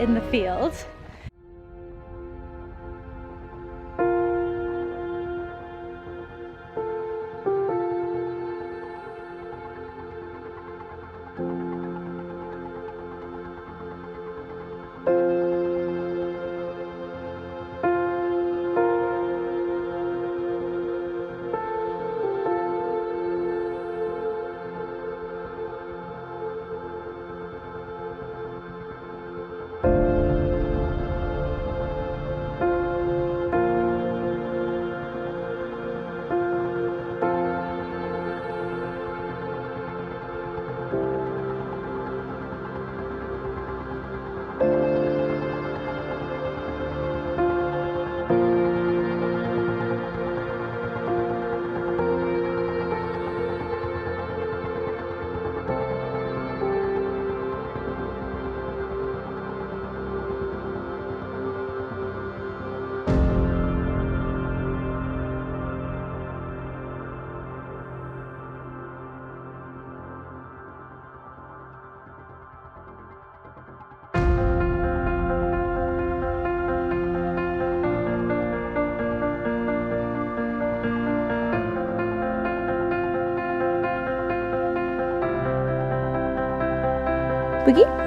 in the field. Boogie?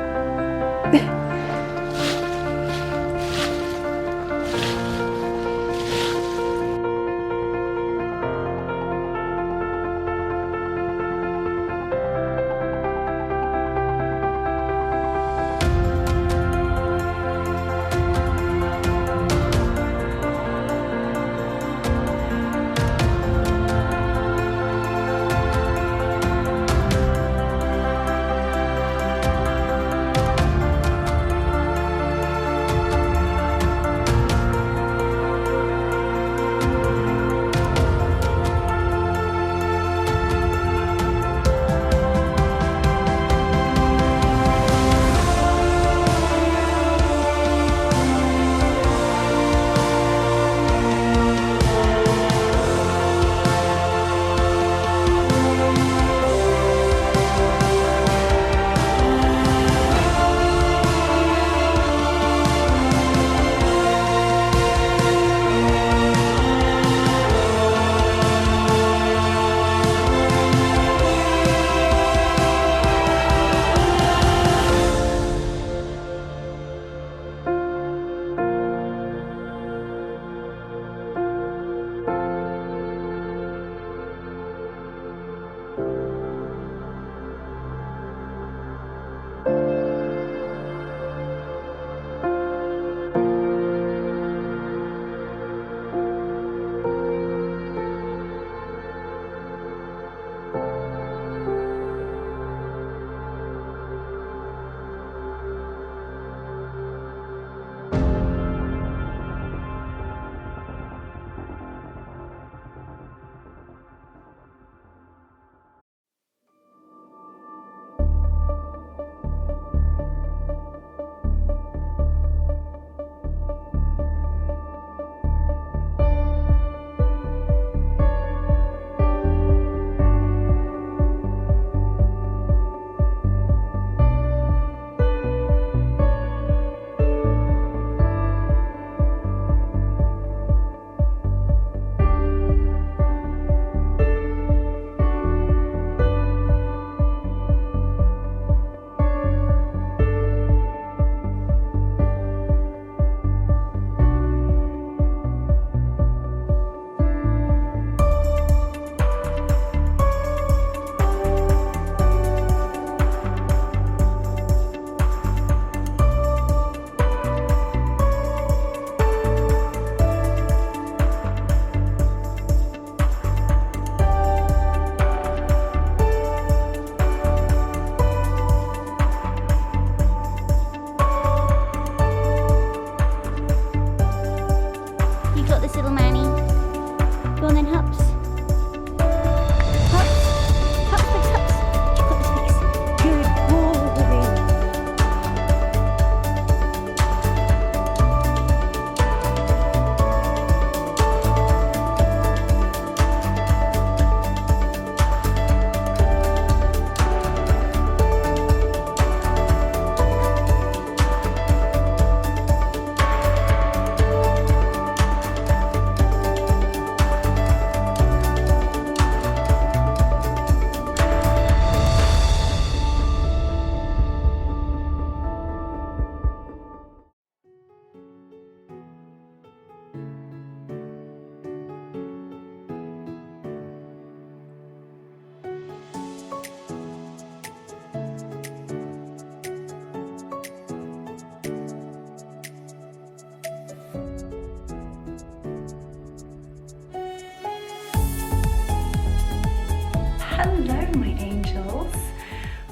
Hello my angels,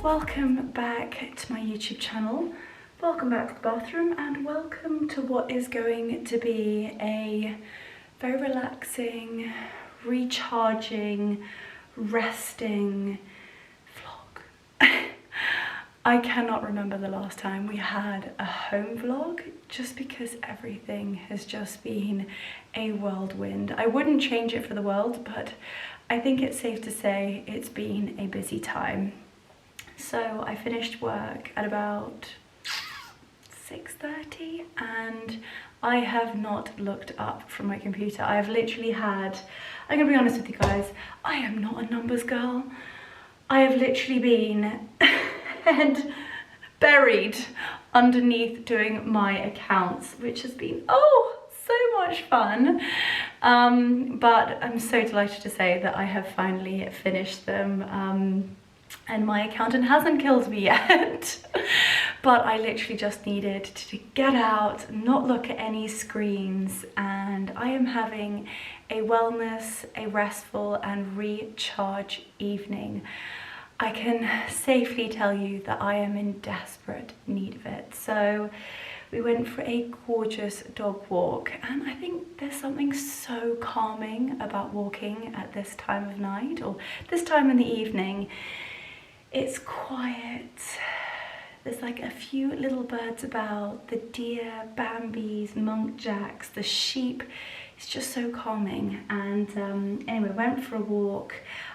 welcome back to my YouTube channel, welcome back to the bathroom, and welcome to what is going to be a very relaxing, recharging, resting vlog. I cannot remember the last time we had a home vlog, just because everything has just been a whirlwind. I wouldn't change it for the world, but I think it's safe to say it's been a busy time. So I finished work at about 6:30 and I have not looked up from my computer. I have literally had, I'm gonna be honest with you guys, I am not a numbers girl. I have literally been head buried underneath doing my accounts, which has been so much fun. But I'm so delighted to say that I have finally finished them, and my accountant hasn't killed me yet. But I literally just needed to get out, not look at any screens, and I am having a wellness, a restful and recharge evening. I can safely tell you that I am in desperate need of it. So we went for a gorgeous dog walk, and I think there's something so calming about walking at this time of night or this time in the evening. It's quiet. There's like a few little birds about, the deer, bambies, muntjacs, the sheep. It's just so calming. And anyway, went for a walk.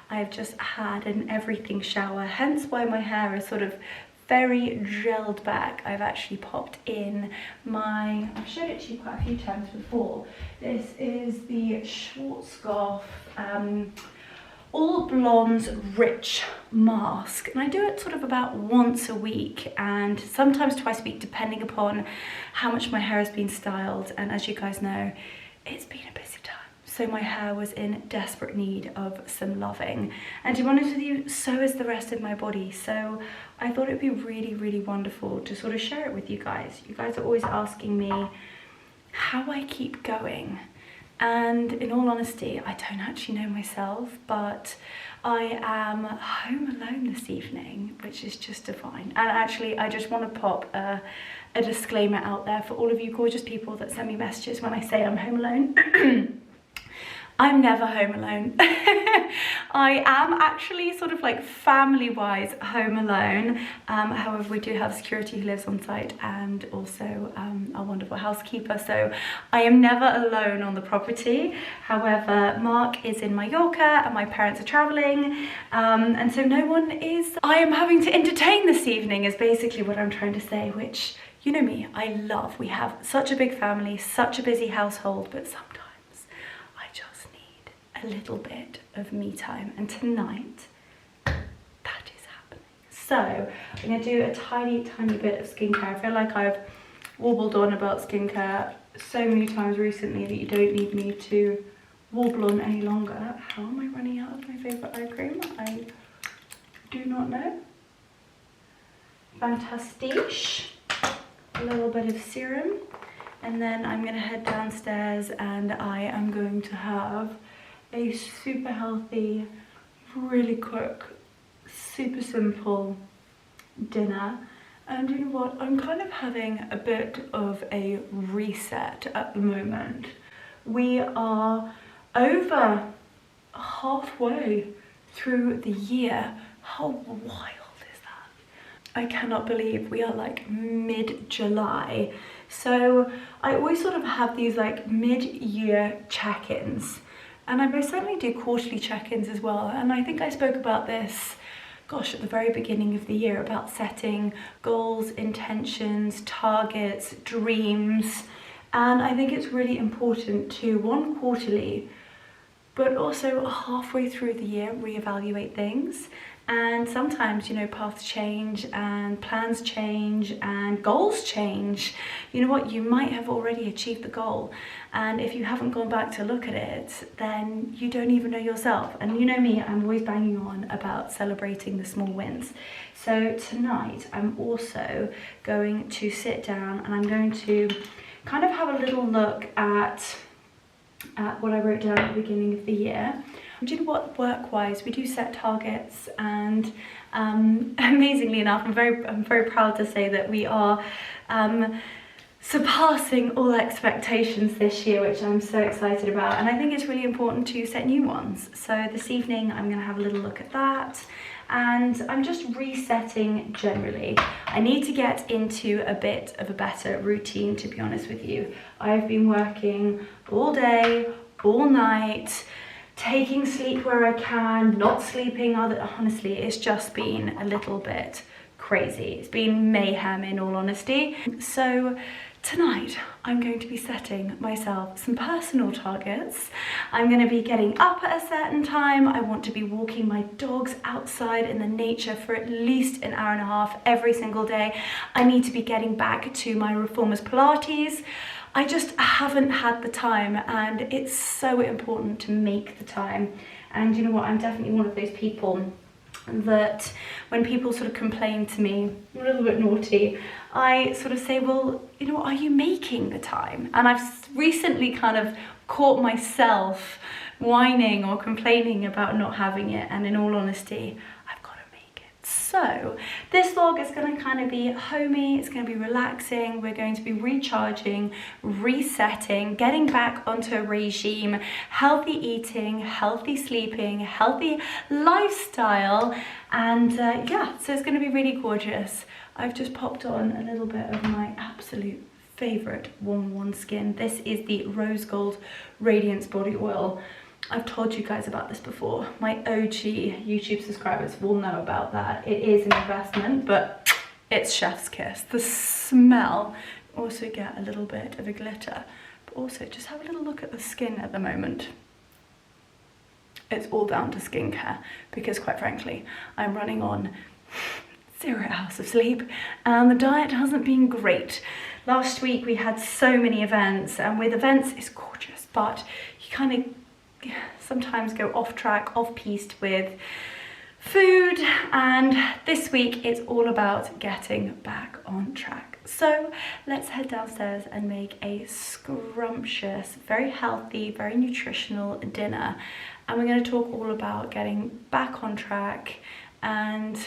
I've just had an everything shower, hence why my hair is sort of very gelled back. I've actually popped in my, I've showed it to you quite a few times before. This is the Schwarzkopf All Blondes Rich Mask, and I do it sort of about once a week and sometimes twice a week, depending upon how much my hair has been styled. And as you guys know, it's been a busy time. So my hair was in desperate need of some loving. And to be honest with you, so is the rest of my body. So I thought it'd be really, really wonderful to sort of share it with you guys. You guys are always asking me how I keep going. And in all honesty, I don't actually know myself, but I am home alone this evening, which is just divine. And actually, I just want to pop a disclaimer out there for all of you gorgeous people that send me messages when I say I'm home alone. I'm never home alone. I am actually sort of like family-wise home alone. However, we do have security who lives on site and also our wonderful housekeeper. So I am never alone on the property. However, Mark is in Mallorca and my parents are traveling. And so no one is, I am having to entertain this evening is basically what I'm trying to say, which, you know me, I love. We have such a big family, such a busy household, but sometimes a little bit of me time, and tonight that is happening. So I'm going to do a tiny bit of skincare. I feel like I've warbled on about skincare so many times recently that you don't need me to warble on any longer. How am I running out of my favourite eye cream? I do not know. Fantastiche. A little bit of serum, and then I'm going to head downstairs and I am going to have a super healthy, really quick, super simple dinner. And you know what, I'm kind of having a bit of a reset at the moment. We are over halfway through the year. How wild is that? I cannot believe we are like mid-July. So I always sort of have these like mid-year check-ins. And I most certainly do quarterly check-ins as well. And I think I spoke about this, gosh, at the very beginning of the year, about setting goals, intentions, targets, dreams. And I think it's really important to, one, quarterly, but also halfway through the year, reevaluate things. And sometimes, you know, paths change and plans change and goals change. You know what, you might have already achieved the goal. And if you haven't gone back to look at it, then you don't even know yourself. And you know me, I'm always banging on about celebrating the small wins. So tonight, I'm also going to sit down and I'm going to kind of have a little look at what I wrote down at the beginning of the year. Do you know what, work-wise, we do set targets, and amazingly enough, I'm very proud to say that we are surpassing all expectations this year, which I'm so excited about. And I think it's really important to set new ones. So this evening I'm going to have a little look at that, and I'm just resetting generally. I need to get into a bit of a better routine, to be honest with you. I've been working all day, all night, taking sleep where I can, not sleeping. Honestly, it's just been a little bit crazy. It's been mayhem, in all honesty. So tonight I'm going to be setting myself some personal targets. I'm going to be getting up at a certain time. I want to be walking my dogs outside in the nature for at least an hour and a half every single day. I need to be getting back to my Reformers Pilates. I just haven't had the time, and it's so important to make the time. And you know what, I'm definitely one of those people that when people sort of complain to me, I'm a little bit naughty, I sort of say, well, you know, are you making the time? And I've recently kind of caught myself whining or complaining about not having it, and in all honesty, I've got to make it. So this vlog is going to kind of be homey, it's going to be relaxing, we're going to be recharging, resetting, getting back onto a regime, healthy eating, healthy sleeping, healthy lifestyle, and yeah, so it's going to be really gorgeous. I've just popped on a little bit of my absolute favourite Warm Skin. This is the Rose Gold Radiance Body Oil. I've told you guys about this before. My OG YouTube subscribers will know about that. It is an investment, but it's chef's kiss. The smell, also get a little bit of a glitter, but also just have a little look at the skin at the moment. It's all down to skincare, because quite frankly, I'm running on 0 hours of sleep, and the diet hasn't been great. Last week we had so many events, and with events it's gorgeous, but you kind of sometimes go off track, off piste with food, and this week it's all about getting back on track. So let's head downstairs and make a scrumptious, very healthy, very nutritional dinner, and we're going to talk all about getting back on track and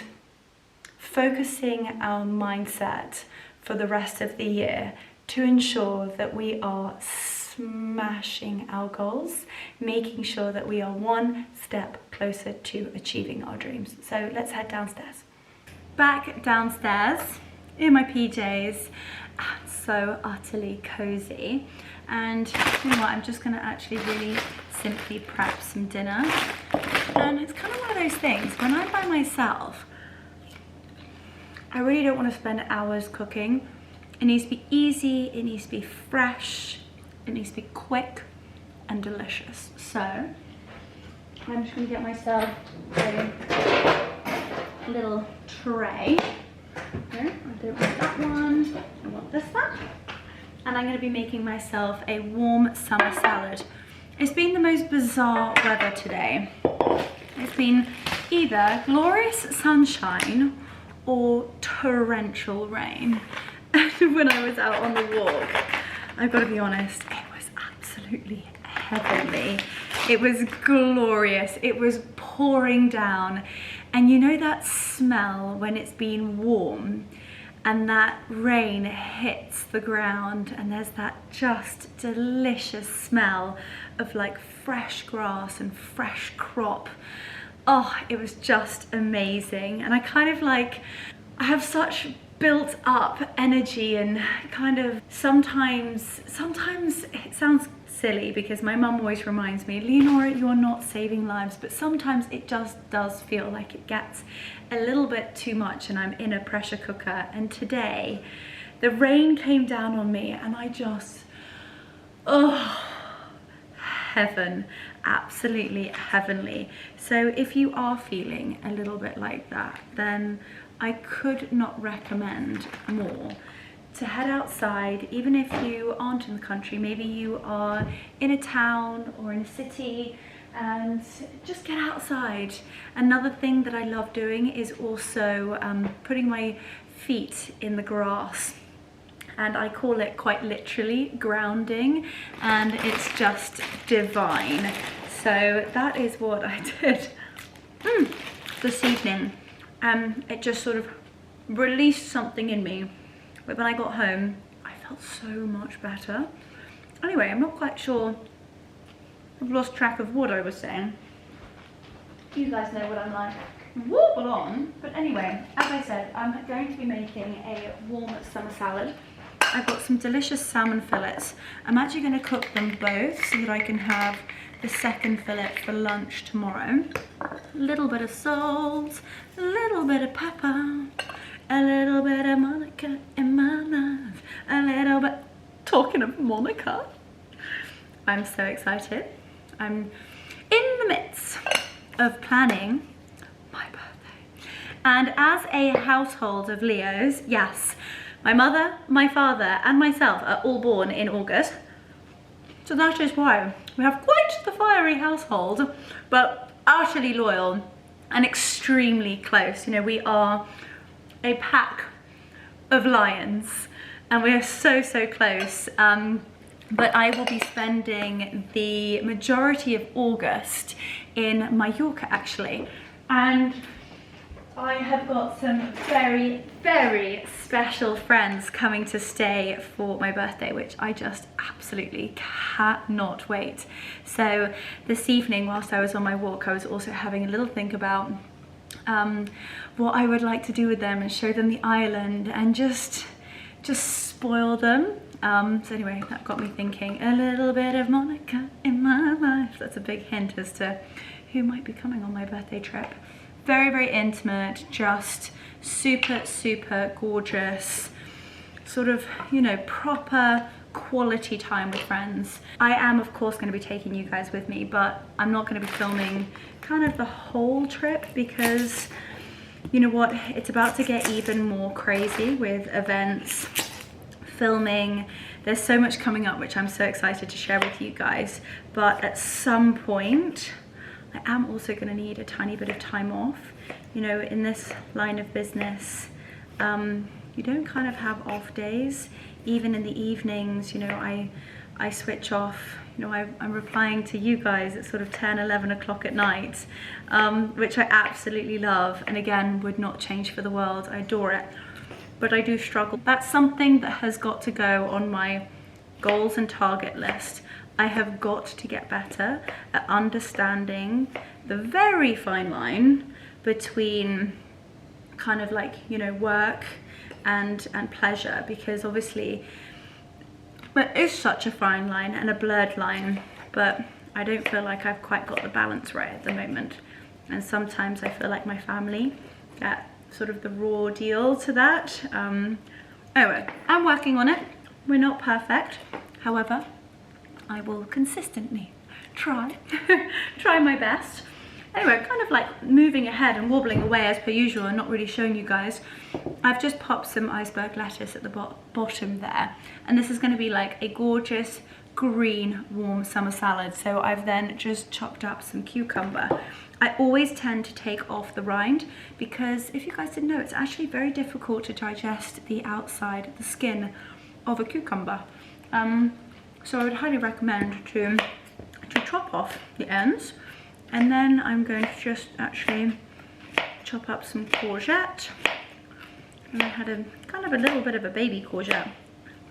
focusing our mindset for the rest of the year to ensure that we are smashing our goals, making sure that we are one step closer to achieving our dreams. So let's head downstairs. Back downstairs in my PJs, so utterly cozy. And you know what, I'm just gonna actually really simply prep some dinner. And it's kind of one of those things, when I'm by myself, I really don't want to spend hours cooking. It needs to be easy, it needs to be fresh, it needs to be quick and delicious. So I'm just going to get myself a little tray. Here, I don't want that one, I want this one. And I'm going to be making myself a warm summer salad. It's been the most bizarre weather today. It's been either glorious sunshine or torrential rain. When I was out on the walk, I've got to be honest, it was absolutely heavenly. It was glorious. It was pouring down, and you know that smell when it's been warm and that rain hits the ground, and there's that just delicious smell of like fresh grass and fresh crop. Oh, it was just amazing. And I kind of like, I have such built up energy, and kind of sometimes it sounds silly because my mum always reminds me, Leonora, you're not saving lives, but sometimes it just does feel like it gets a little bit too much and I'm in a pressure cooker. And today the rain came down on me and I just, oh, heaven, absolutely heavenly. So if you are feeling a little bit like that, then I could not recommend more to head outside, even if you aren't in the country. Maybe you are in a town or in a city, and just get outside. Another thing that I love doing is also putting my feet in the grass, and I call it quite literally grounding, and it's just divine. So that is what I did this evening. It just sort of released something in me, but when I got home I felt so much better. Anyway, I'm not quite sure, I've lost track of what I was saying. You guys know what I'm like, warble on. But anyway, as I said, I'm going to be making a warm summer salad. I've got some delicious salmon fillets. I'm actually going to cook them both so that I can have the second fillet for lunch tomorrow. A little bit of salt, a little bit of pepper, a little bit of Monica in my life, a little bit. Talking of Monica, I'm so excited. I'm in the midst of planning my birthday. And as a household of Leos, yes, my mother, my father, and myself are all born in August. So that is why we have quite the fiery household, but utterly loyal and extremely close. You know, we are a pack of lions and we are so, so close. But I will be spending the majority of August in Mallorca, actually. And I have got some very, very special friends coming to stay for my birthday, which I just absolutely cannot wait. So this evening, whilst I was on my walk, I was also having a little think about what I would like to do with them and show them the island and just spoil them. So anyway, that got me thinking, a little bit of Monica in my life. That's a big hint as to who might be coming on my birthday trip. Very, very intimate, just super, super gorgeous, sort of, you know, proper quality time with friends. I am, of course, going to be taking you guys with me, but I'm not going to be filming kind of the whole trip because, you know what, it's about to get even more crazy with events, filming. There's so much coming up which I'm so excited to share with you guys, but at some point I am also going to need a tiny bit of time off. You know, in this line of business, you don't kind of have off days. Even in the evenings, you know, I switch off. You know, I'm replying to you guys at sort of 10, 11 o'clock at night, which I absolutely love. And again, would not change for the world. I adore it. But I do struggle. That's something that has got to go on my goals and target list. I have got to get better at understanding the very fine line between kind of like, you know, work and pleasure, because obviously there is such a fine line and a blurred line, but I don't feel like I've quite got the balance right at the moment. And sometimes I feel like my family get sort of the raw deal to that. Anyway, I'm working on it. We're not perfect. However, I will consistently try my best. Anyway, kind of like moving ahead and wobbling away as per usual and not really showing you guys. I've just popped some iceberg lettuce at the bottom there. And this is going to be like a gorgeous green warm summer salad. So I've then just chopped up some cucumber. I always tend to take off the rind because if you guys didn't know, it's actually very difficult to digest the outside, the skin of a cucumber. So I would highly recommend to chop off the ends. And then I'm going to just actually chop up some courgette. And I had a kind of a little bit of a baby courgette,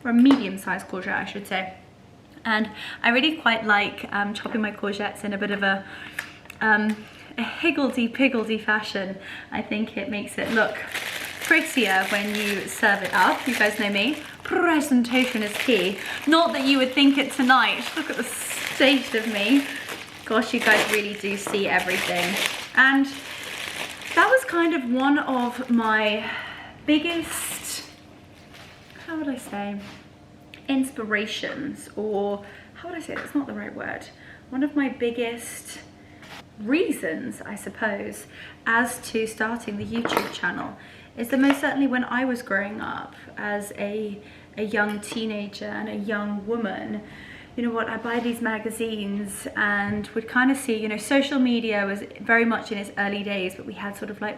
or a medium-sized courgette I should say. And I really quite like chopping my courgettes in a bit of a higgledy-piggledy fashion. I think it makes it look prettier when you serve it up. You guys know me, presentation is key. Not that you would think it tonight. Look at the state of me. Gosh, you guys really do see everything. And that was kind of one of my biggest, how would I say, inspirations, or how would I say, that's not the right word. One of my biggest reasons, I suppose, as to starting the YouTube channel is that most certainly when I was growing up as a young teenager and a young woman, you know what, I buy these magazines and would kind of see, you know, social media was very much in its early days, but we had sort of like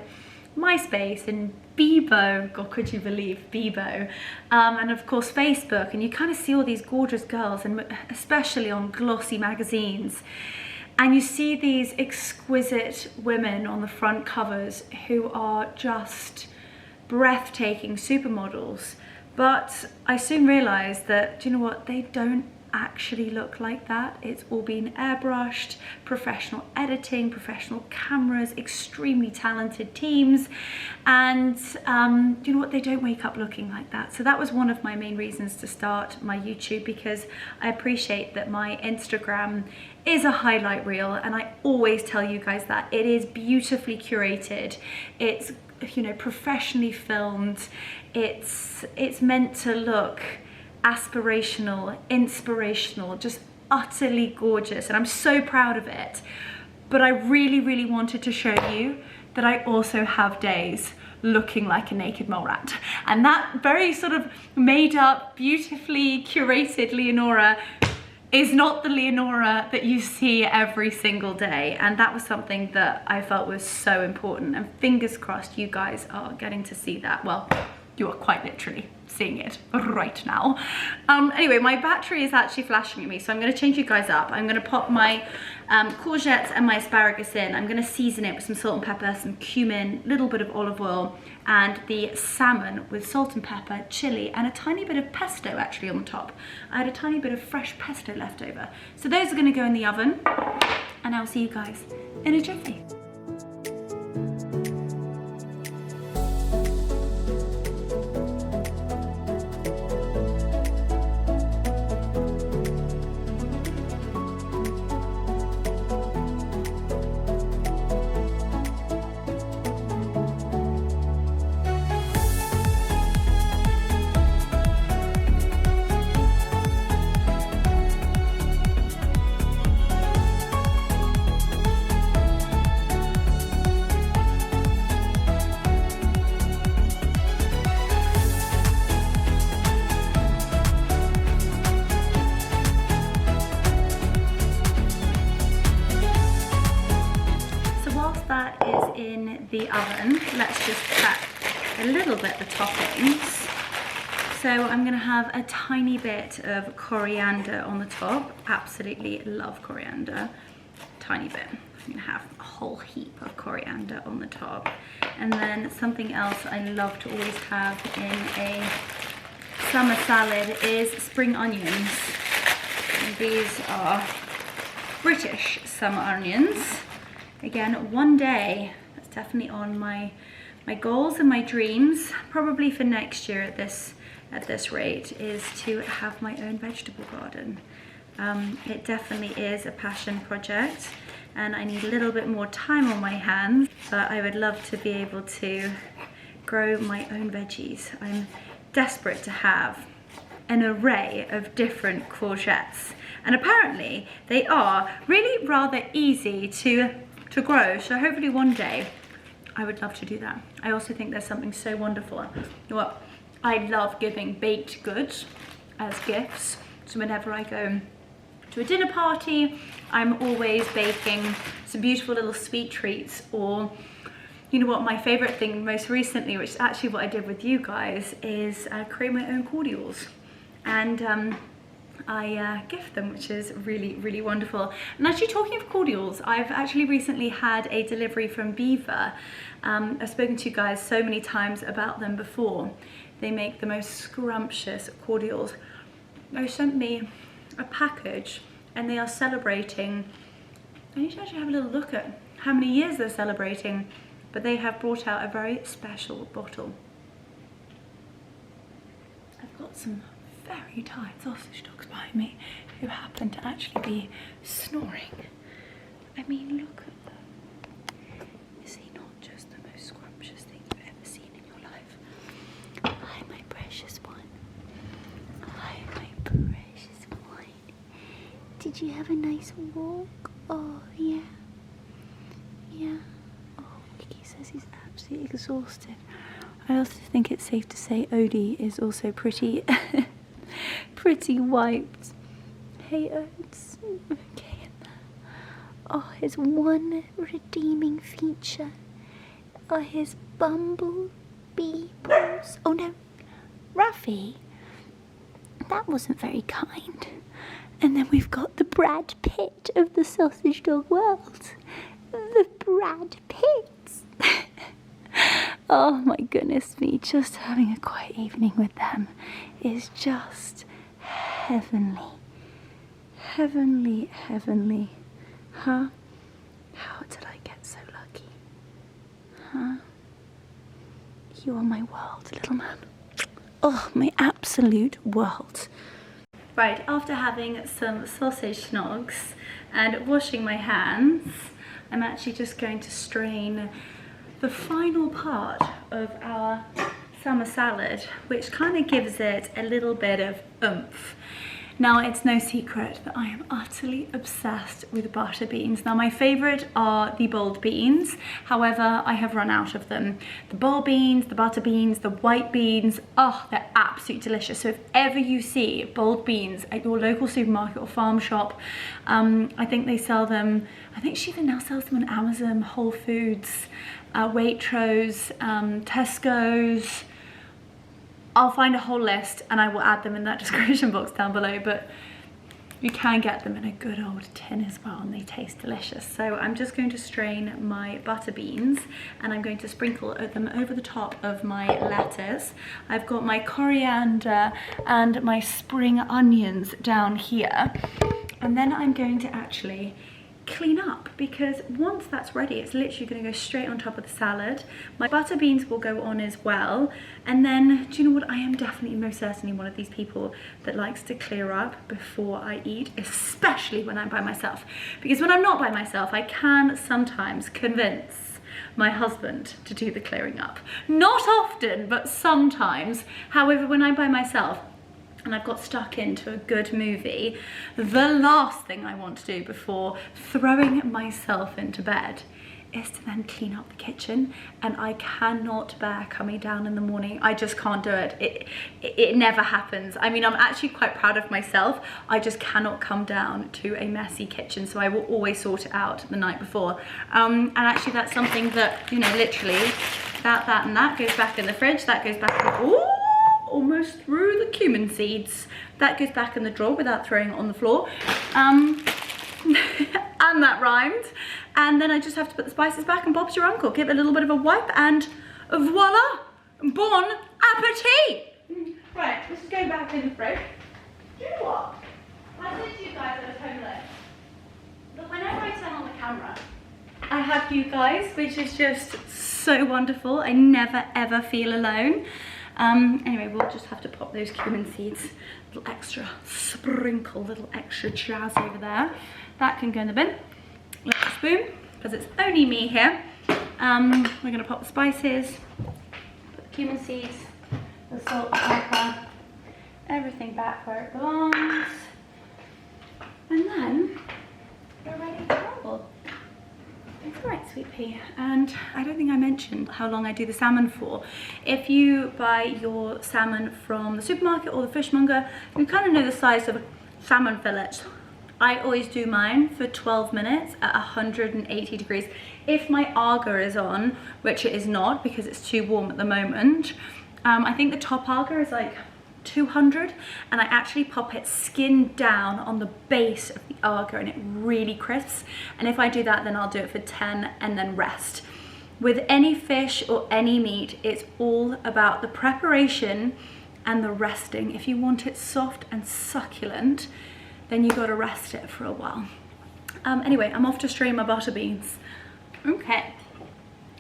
MySpace and Bebo, God, could you believe Bebo, and of course Facebook, and you kind of see all these gorgeous girls, and especially on glossy magazines. And you see these exquisite women on the front covers who are just breathtaking supermodels. But I soon realized that, do you know what, they don't actually look like that. It's all been airbrushed, professional editing, professional cameras, extremely talented teams, and you know what, they don't wake up looking like that. So that was one of my main reasons to start my YouTube, because I appreciate that my Instagram is a highlight reel, and I always tell you guys that it is beautifully curated. It's, you know, professionally filmed. It's meant to look aspirational, inspirational, just utterly gorgeous, and I'm so proud of it. But I really wanted to show you that I also have days looking like a naked mole rat, and that very sort of made up, beautifully curated Leonora is not the Leonora that you see every single day. And that was something that I felt was so important, and fingers crossed you guys are getting to see that. Well, you are quite literally seeing it right now. Anyway, my battery is actually flashing at me, so I'm going to change you guys up. I'm going to pop my courgettes and my asparagus in. I'm going to season it with some salt and pepper, some cumin, little bit of olive oil, and the salmon with salt and pepper, chili, and a tiny bit of pesto actually on the top. I had a tiny bit of fresh pesto left over. So those are going to go in the oven, and I'll see you guys in a jiffy. The oven, let's just crack a little bit the toppings. So I'm going to have a tiny bit of coriander on the top. Absolutely love coriander. Tiny bit. I'm going to have a whole heap of coriander on the top. And then something else I love to always have in a summer salad is spring onions. And these are British summer onions. Again, one day, definitely on my goals and my dreams, probably for next year at this rate, is to have my own vegetable garden. It definitely is a passion project, and I need a little bit more time on my hands, but I would love to be able to grow my own veggies. I'm desperate to have an array of different courgettes, and apparently they are really rather easy to grow, so hopefully one day I would love to do that. I also think there's something so wonderful. You know what? I love giving baked goods as gifts, so whenever I go to a dinner party, I'm always baking some beautiful little sweet treats. Or, you know what, my favorite thing most recently, which is actually what I did with you guys, is create my own cordials, and I gift them, which is really wonderful. And actually, talking of cordials, I've actually recently had a delivery from Beaver. I've spoken to you guys so many times about them before. They make the most scrumptious cordials. They sent me a package, and they are celebrating, I need to actually have a little look at how many years they're celebrating, but they have brought out a very special bottle. I've got some very tired sausage dogs behind me who happen to actually be snoring. I mean, look at them. Is he not just the most scrumptious thing you've ever seen in your life? Hi, my precious one. Hi, my precious one. Did you have a nice walk? Oh, yeah. Yeah. Oh, Kiki says he's absolutely exhausted. I also think it's safe to say Odie is also pretty wiped. Hey, Oats. Okay in there. Oh, his one redeeming feature are his bumblebee paws. Oh no, Ruffy, that wasn't very kind. And then we've got the Brad Pitt of the sausage dog world. The Brad Pitts. Oh my goodness me, just having a quiet evening with them is just heavenly. Heavenly, heavenly. Huh? How did I get so lucky? Huh? You are my world, little man. Oh, my absolute world. Right, after having some sausage snogs and washing my hands, I'm actually just going to strain the final part of our summer salad, which kind of gives it a little bit of oomph. Now, it's no secret that I am utterly obsessed with butter beans. Now, my favorite are the bold beans. However, I have run out of them. The bold beans, the butter beans, the white beans, oh, they're absolutely delicious. So if ever you see bold beans at your local supermarket or farm shop, I think they sell them, I think she even now sells them on Amazon, Whole Foods, Waitrose, Tesco's. I'll find a whole list and I will add them in that description box down below, but you can get them in a good old tin as well and they taste delicious. So I'm just going to strain my butter beans and I'm going to sprinkle them over the top of my lettuce. I've got my coriander and my spring onions down here, and then I'm going to actually clean up, because once that's ready, it's literally going to go straight on top of the salad. My butter beans will go on as well, and then do you know what, I am definitely most certainly one of these people that likes to clear up before I eat, especially when I'm by myself, because when I'm not by myself I can sometimes convince my husband to do the clearing up. Not often, but sometimes. However, when I'm by myself and I've got stuck into a good movie, the last thing I want to do before throwing myself into bed is to then clean up the kitchen, and I cannot bear coming down in the morning. I just can't do it. It never happens. I mean, I'm actually quite proud of myself. I just cannot come down to a messy kitchen, so I will always sort it out the night before. And actually that's something that, you know, literally that and that goes back in the fridge, that goes back in, ooh, almost through the cumin seeds. That goes back in the drawer without throwing it on the floor. And that rhymed. And then I just have to put the spices back and Bob's your uncle. Give it a little bit of a wipe and voila, bon appetit. Right, this is going back in the fridge. Do you know what? I said to you guys I was home alone, but whenever I turn on the camera, I have you guys, which is just so wonderful. I never ever feel alone. Anyway, we'll just have to pop those cumin seeds, a little extra sprinkle, little extra jazz over there. That can go in the bin. Little spoon, because it's only me here. We're going to pop the spices, put the cumin seeds, the salt, pepper, everything back where it belongs. And then we're ready to crumble. It's alright, sweet pea. And I don't think I mentioned how long I do the salmon for. If you buy your salmon from the supermarket or the fishmonger, you kind of know the size of salmon fillets. I always do mine for 12 minutes at 180 degrees. If my Arga is on, which it is not because it's too warm at the moment, I think the top Arga is like 200, and I actually pop it skin down on the base of the Arga and it really crisps. And if I do that, then I'll do it for 10 and then rest. With any fish or any meat, it's all about the preparation and the resting. If you want it soft and succulent, then you gotta rest it for a while. Anyway, I'm off to strain my butter beans. Okay,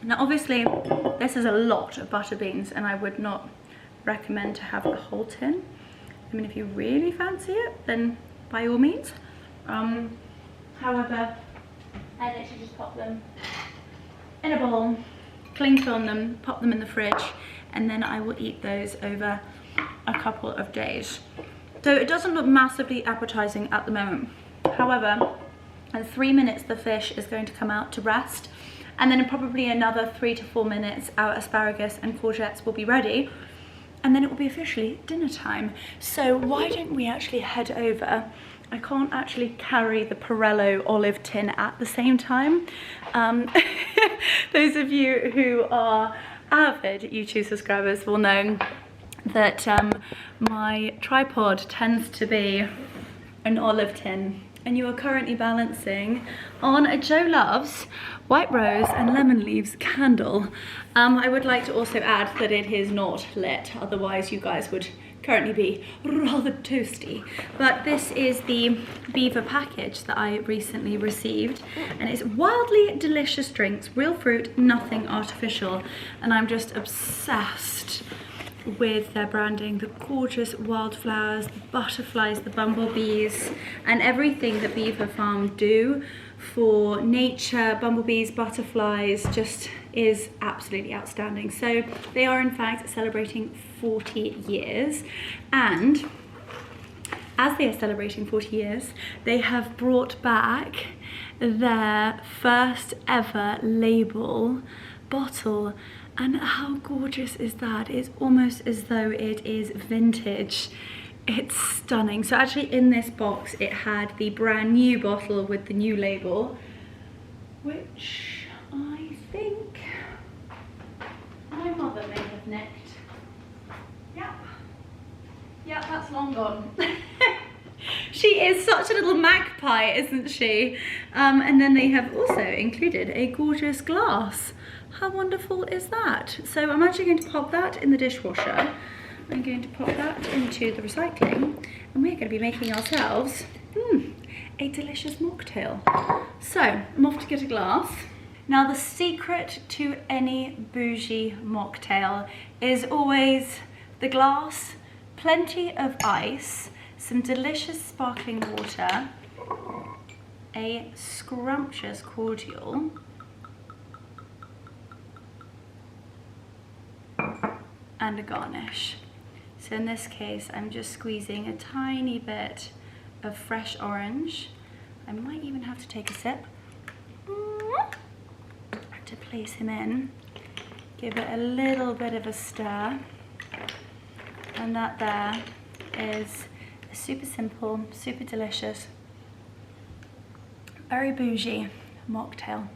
now obviously this is a lot of butter beans and I would not recommend to have a whole tin. I mean, if you really fancy it, then by all means. However, I literally just pop them in a bowl, clink on them, pop them in the fridge, and then I will eat those over a couple of days. So it doesn't look massively appetizing at the moment. However, in 3 minutes the fish is going to come out to rest, and then in probably another 3 to 4 minutes our asparagus and courgettes will be ready, and then it will be officially dinner time. So why don't we actually head over? I can't actually carry the Perello olive tin at the same time. Those of you who are avid YouTube subscribers will know that my tripod tends to be an olive tin, and you are currently balancing on a Joe Loves white rose and lemon leaves candle. I would like to also add that it is not lit, otherwise you guys would currently be rather toasty. But this is the Beaver package that I recently received, and it's wildly delicious drinks, real fruit, nothing artificial, and I'm just obsessed with their branding, the gorgeous wildflowers, the butterflies, the bumblebees, and everything that Beaver Farm do for nature, bumblebees, butterflies, just is absolutely outstanding. So they are in fact celebrating 40 years, and as they are celebrating 40 years, they have brought back their first ever label bottle. And how gorgeous is that? It's almost as though it is vintage. It's stunning. So actually in this box, it had the brand new bottle with the new label, which I think my mother may have nicked. Yep, that's long gone. She is such a little magpie, isn't she? And then they have also included a gorgeous glass. How wonderful is that? So I'm actually going to pop that in the dishwasher. I'm going to pop that into the recycling, and we're going to be making ourselves a delicious mocktail. So I'm off to get a glass. Now the secret to any bougie mocktail is always the glass, plenty of ice, some delicious sparkling water, a scrumptious cordial, and a garnish. So in this case, I'm just squeezing a tiny bit of fresh orange. I might even have to take a sip to place him in. Give it a little bit of a stir. And that there is a super simple, super delicious, very bougie mocktail.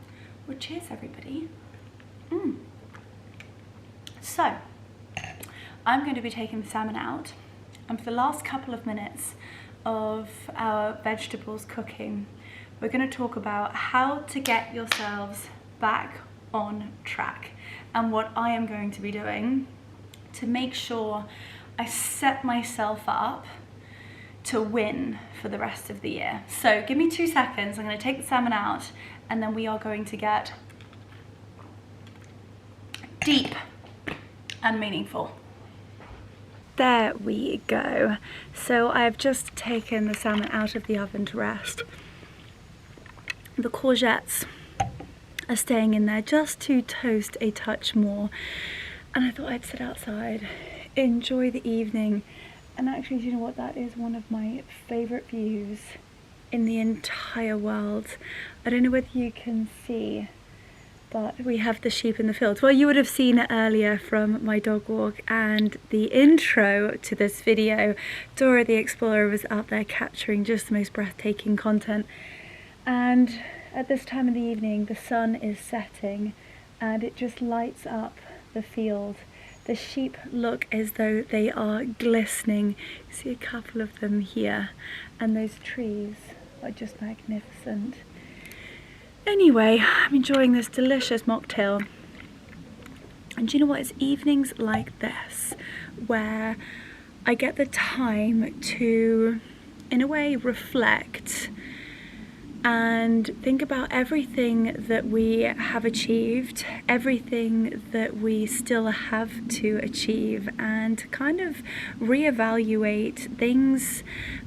Well, cheers everybody. So, I'm going to be taking the salmon out, and for the last couple of minutes of our vegetables cooking, we're going to talk about how to get yourselves back on track and what I am going to be doing to make sure I set myself up to win for the rest of the year. So give me 2 seconds, I'm going to take the salmon out, and then we are going to get deep and meaningful. There we go. So I've just taken the salmon out of the oven to rest. The courgettes are staying in there just to toast a touch more. And I thought I'd sit outside, enjoy the evening. And actually, do you know what? That is one of my favorite views in the entire world. I don't know whether you can see, but we have the sheep in the field. Well, you would have seen it earlier from my dog walk and the intro to this video. Dora the Explorer was out there capturing just the most breathtaking content. And at this time of the evening, the sun is setting and it just lights up the field. The sheep look as though they are glistening. You see a couple of them here, and those trees are just magnificent. Anyway, I'm enjoying this delicious mocktail. And do you know what? It's evenings like this where I get the time to, in a way, reflect and think about everything that we have achieved, everything that we still have to achieve, and kind of reevaluate things,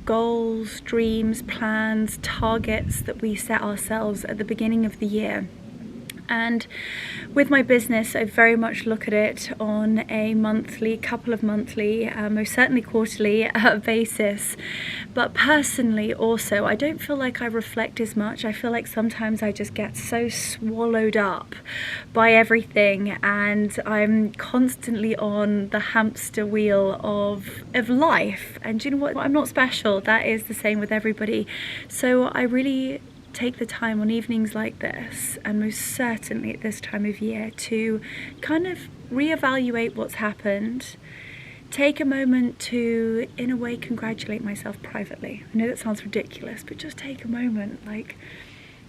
goals, dreams, plans, targets that we set ourselves at the beginning of the year. And with my business, I very much look at it on a monthly, couple of monthly, most certainly quarterly basis. But personally also, I don't feel like I reflect as much. I feel like sometimes I just get so swallowed up by everything, and I'm constantly on the hamster wheel of life. And do you know what? I'm not special. That is the same with everybody. So I really take the time on evenings like this, and most certainly at this time of year, to kind of reevaluate what's happened, take a moment to, in a way, congratulate myself privately. I know that sounds ridiculous, but just take a moment. Like,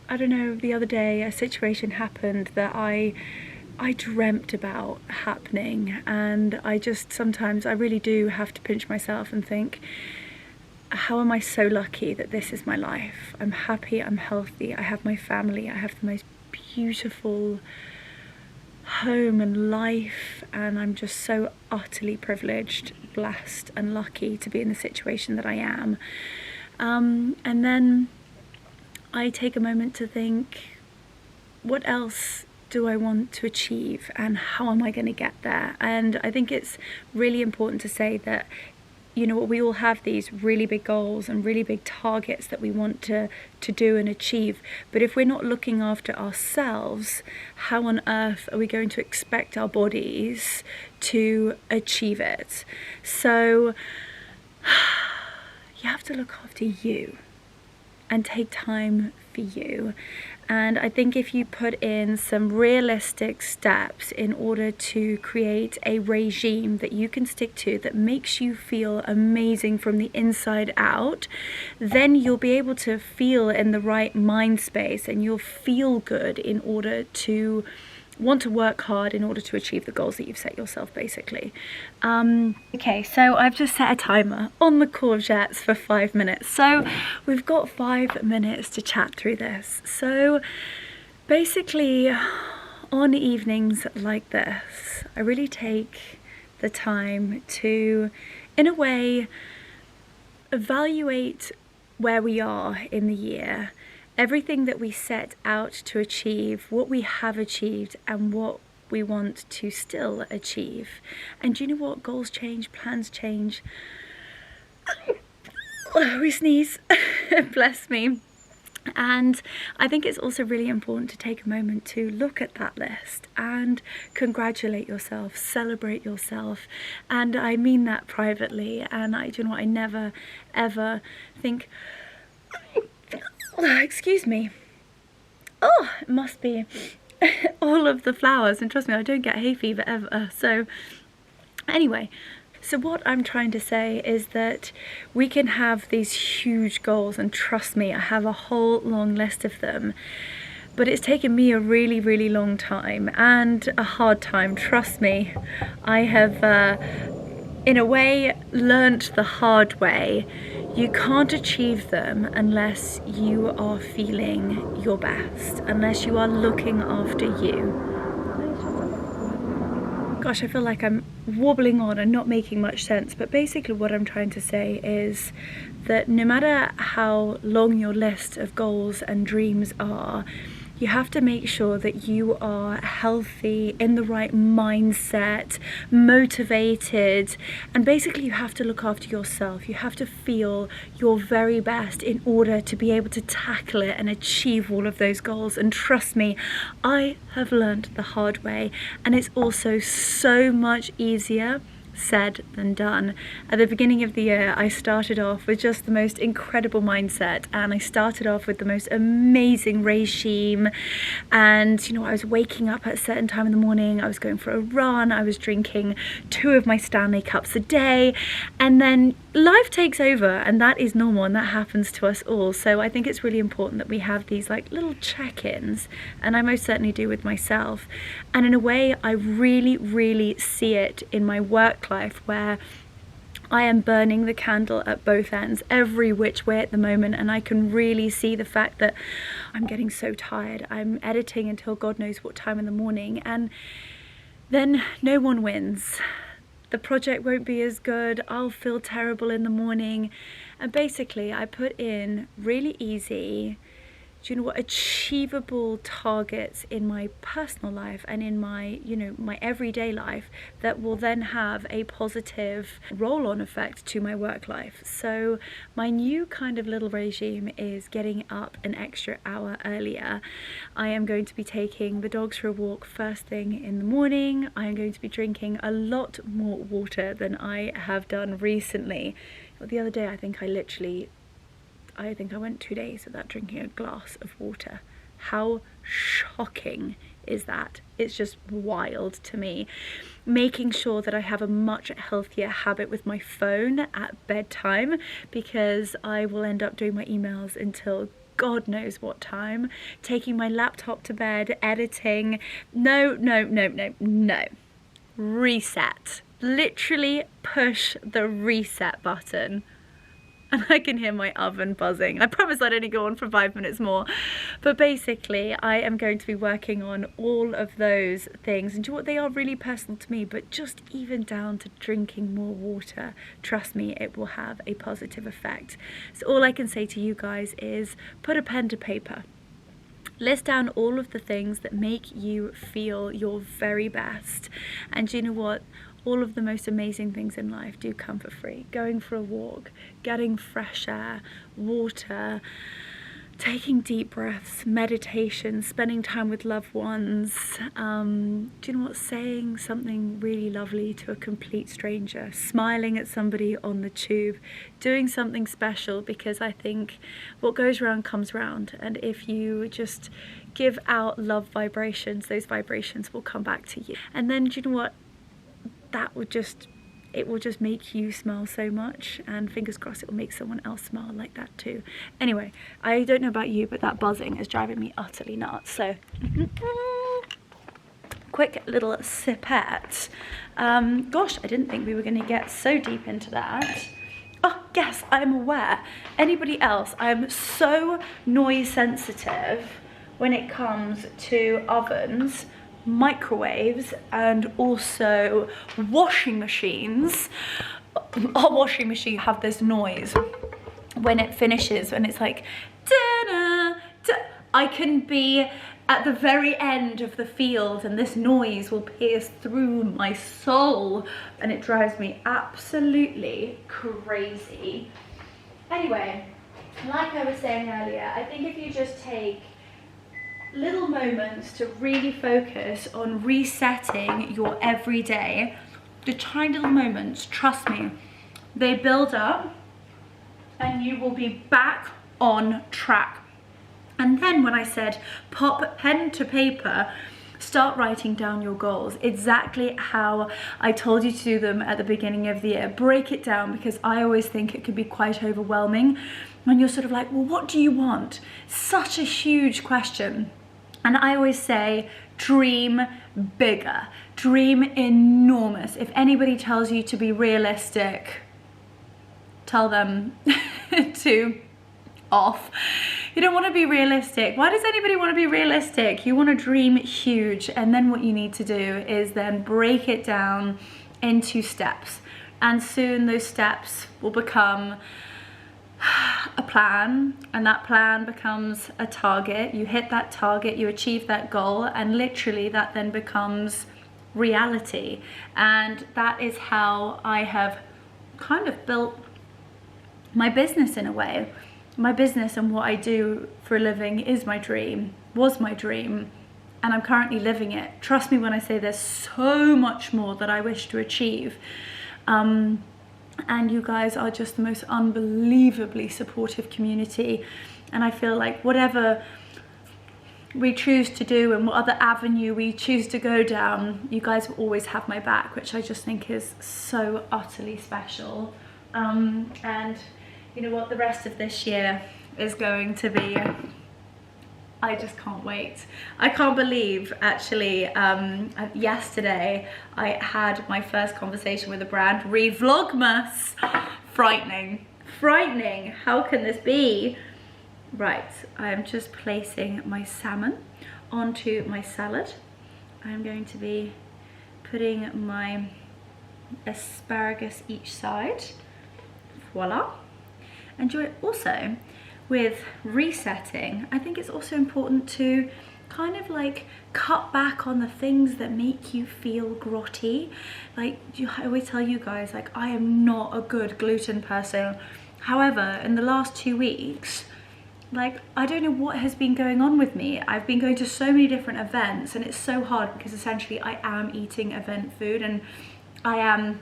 I don't know, the other day a situation happened that I dreamt about happening, and I just sometimes I really do have to pinch myself and think, how am I so lucky that this is my life? I'm happy, I'm healthy, I have my family, I have the most beautiful home and life, and I'm just so utterly privileged, blessed and lucky to be in the situation that I am. And then I take a moment to think, what else do I want to achieve and how am I going to get there? And I think it's really important to say that, you know, we all have these really big goals and really big targets that we want to do and achieve. But if we're not looking after ourselves, how on earth are we going to expect our bodies to achieve it? So you have to look after you and take time for you. And I think if you put in some realistic steps in order to create a regime that you can stick to that makes you feel amazing from the inside out, then you'll be able to feel in the right mind space, and you'll feel good in order to want to work hard in order to achieve the goals that you've set yourself, basically. Okay, so I've just set a timer on the courgettes for 5 minutes. So we've got 5 minutes to chat through this. So basically, on evenings like this, I really take the time to, in a way, evaluate where we are in the year, everything that we set out to achieve, what we have achieved and what we want to still achieve. And you know what? Goals change, plans change. Oh, we sneeze. Bless me. And I think it's also really important to take a moment to look at that list and congratulate yourself, celebrate yourself. And I mean that privately. And you know what? I never, ever think, excuse me. Oh, it must be all of the flowers. And trust me, I don't get hay fever ever. So anyway, so what I'm trying to say is that we can have these huge goals, and trust me, I have a whole long list of them. But it's taken me a really, really long time and a hard time. Trust me, I have, in a way, learnt the hard way. You can't achieve them unless you are feeling your best, unless you are looking after you. Gosh, I feel like I'm wobbling on and not making much sense, but basically what I'm trying to say is that no matter how long your list of goals and dreams are, you have to make sure that you are healthy, in the right mindset, motivated, and basically you have to look after yourself. You have to feel your very best in order to be able to tackle it and achieve all of those goals. And trust me, I have learned the hard way, and it's also so much easier said than done. At the beginning of the year, I started off with just the most incredible mindset, and I started off with the most amazing regime. And you know, I was waking up at a certain time in the morning, I was going for a run, I was drinking 2 of my Stanley cups a day, and then life takes over, and that is normal, and that happens to us all. So I think it's really important that we have these like little check-ins, and I most certainly do with myself. And in a way, I really see it in my work life, where I am burning the candle at both ends, every which way at the moment, and I can really see the fact that I'm getting so tired. I'm editing until God knows what time in the morning, and then no one wins. The project won't be as good, I'll feel terrible in the morning, and basically I put in really easy, do you know what, achievable targets in my personal life and in my, you know, my everyday life that will then have a positive roll-on effect to my work life. So my new kind of little regime is getting up an extra hour earlier. I am going to be taking the dogs for a walk first thing in the morning. I am going to be drinking a lot more water than I have done recently. The other day I think I went 2 days without drinking a glass of water. How shocking is that. It's just wild to me. Making sure that I have a much healthier habit with my phone at bedtime, because I will end up doing my emails until God knows what time, taking my laptop to bed, editing. No. Reset. Literally push the reset button. And I can hear my oven buzzing. I promise I'd only go on for 5 minutes more. But basically, I am going to be working on all of those things. And do you know what? They are really personal to me, but just even down to drinking more water, trust me, it will have a positive effect. So all I can say to you guys is put a pen to paper. List down all of the things that make you feel your very best. And do you know what? All of the most amazing things in life do come for free. Going for a walk, getting fresh air, water, taking deep breaths, meditation, spending time with loved ones. Do you know what? Saying something really lovely to a complete stranger, smiling at somebody on the tube, doing something special, because I think what goes around comes round. And if you just give out love vibrations, those vibrations will come back to you. And then, do you know what? It will just make you smile so much, and fingers crossed it will make someone else smile like that too. Anyway, I don't know about you, but that buzzing is driving me utterly nuts. So quick little sipette. Gosh, I didn't think we were going to get so deep into that. Oh yes, I'm aware. Anybody else? I'm so noise sensitive when it comes to ovens, microwaves, and also washing machines. Our washing machine have this noise when it finishes, and it's like da-da, da. I can be at the very end of the field and this noise will pierce through my soul, and it drives me absolutely crazy. Anyway, like I was saying earlier, I think if you just take little moments to really focus on resetting your everyday, the tiny little moments, trust me, they build up and you will be back on track. And then when I said pop pen to paper, start writing down your goals, exactly how I told you to do them at the beginning of the year. Break it down, because I always think it can be quite overwhelming when you're sort of like, well, what do you want? Such a huge question. And I always say, dream bigger, dream enormous. If anybody tells you to be realistic, tell them to off. You don't want to be realistic. Why does anybody want to be realistic? You want to dream huge, and then what you need to do is then break it down into steps, and soon those steps will become a plan, and that plan becomes a target. You hit that target, you achieve that goal, and literally that then becomes reality. And that is how I have kind of built my business in a way. My business and what I do for a living is my dream, was my dream, and I'm currently living it. Trust me when I say there's so much more that I wish to achieve. And you guys are just the most unbelievably supportive community. And I feel like whatever we choose to do and what other avenue we choose to go down, you guys will always have my back, which I just think is so utterly special. And you know what, the rest of this year is going to be, I just can't wait. I can't believe, actually, yesterday I had my first conversation with a brand, Vlogmas. Frightening, how can this be? Right, I'm just placing my salmon onto my salad. I'm going to be putting my asparagus each side, voila. And also, with resetting, I think it's also important to kind of like cut back on the things that make you feel grotty. Like, I always tell you guys, like, I am not a good gluten person. However, in the last 2 weeks, like, I don't know what has been going on with me. I've been going to so many different events, and it's so hard because essentially I am eating event food, and I am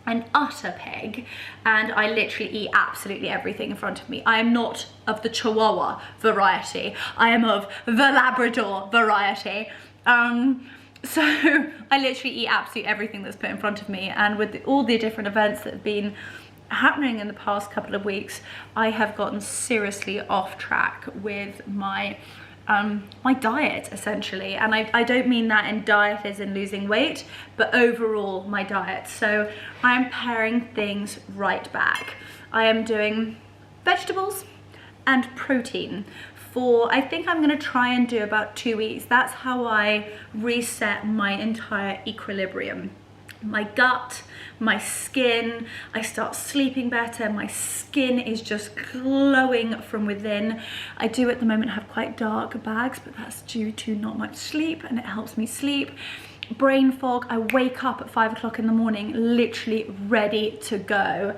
an utter pig, and I literally eat absolutely everything in front of me. I am not of the Chihuahua variety. I am of the Labrador variety. So I literally eat absolutely everything that's put in front of me, and with all the different events that have been happening in the past couple of weeks, I have gotten seriously off track with my my diet, essentially. And I don't mean that in diet as in losing weight, but overall my diet. So I am paring things right back. I am doing vegetables and protein for, I think I'm gonna try and do about 2 weeks. That's how I reset my entire equilibrium. My gut, my skin, I start sleeping better, my skin is just glowing from within. I do at the moment have quite dark bags, but that's due to not much sleep, and it helps me sleep. Brain fog, I wake up at 5 o'clock in the morning, literally ready to go.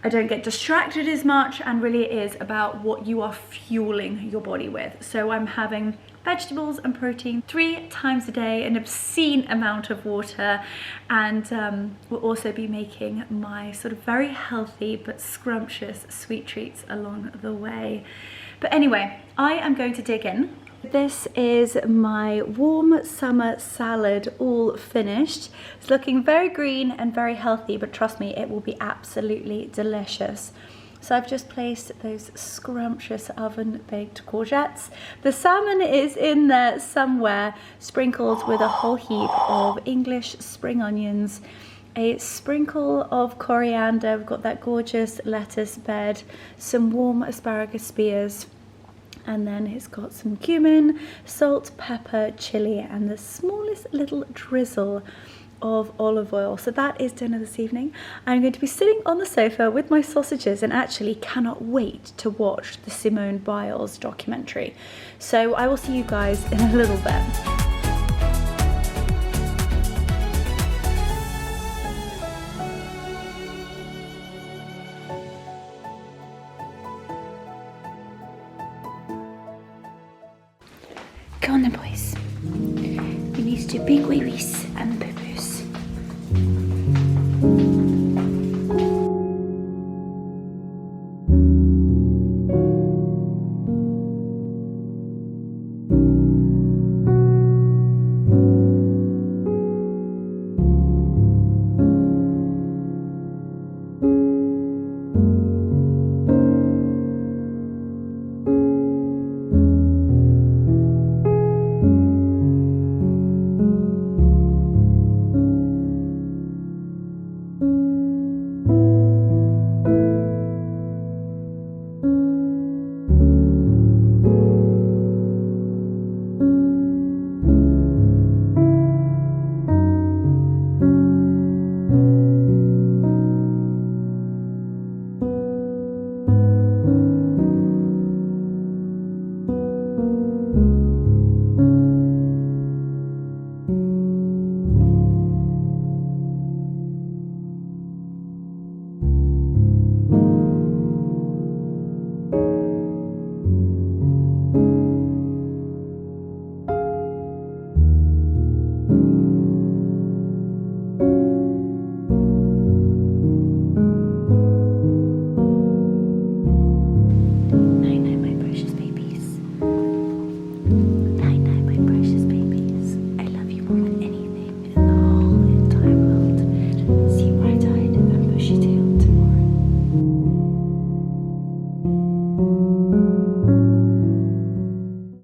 I don't get distracted as much, and really it is about what you are fueling your body with. So I'm having vegetables and protein 3 times a day, an obscene amount of water, and we'll also be making my sort of very healthy but scrumptious sweet treats along the way. But anyway, I am going to dig in. This is my warm summer salad, all finished. It's looking very green and very healthy, but trust me, it will be absolutely delicious. So I've just placed those scrumptious oven baked courgettes. The salmon is in there somewhere, sprinkled with a whole heap of English spring onions, a sprinkle of coriander. We've got that gorgeous lettuce bed, some warm asparagus spears, and then it's got some cumin, salt, pepper, chili, and the smallest little drizzle of olive oil. So that is dinner this evening. I'm going to be sitting on the sofa with my sausages, and actually cannot wait to watch the Simone Biles documentary. So I will see you guys in a little bit. Go on then, boys. We need to do big wee-wees and poo-poos.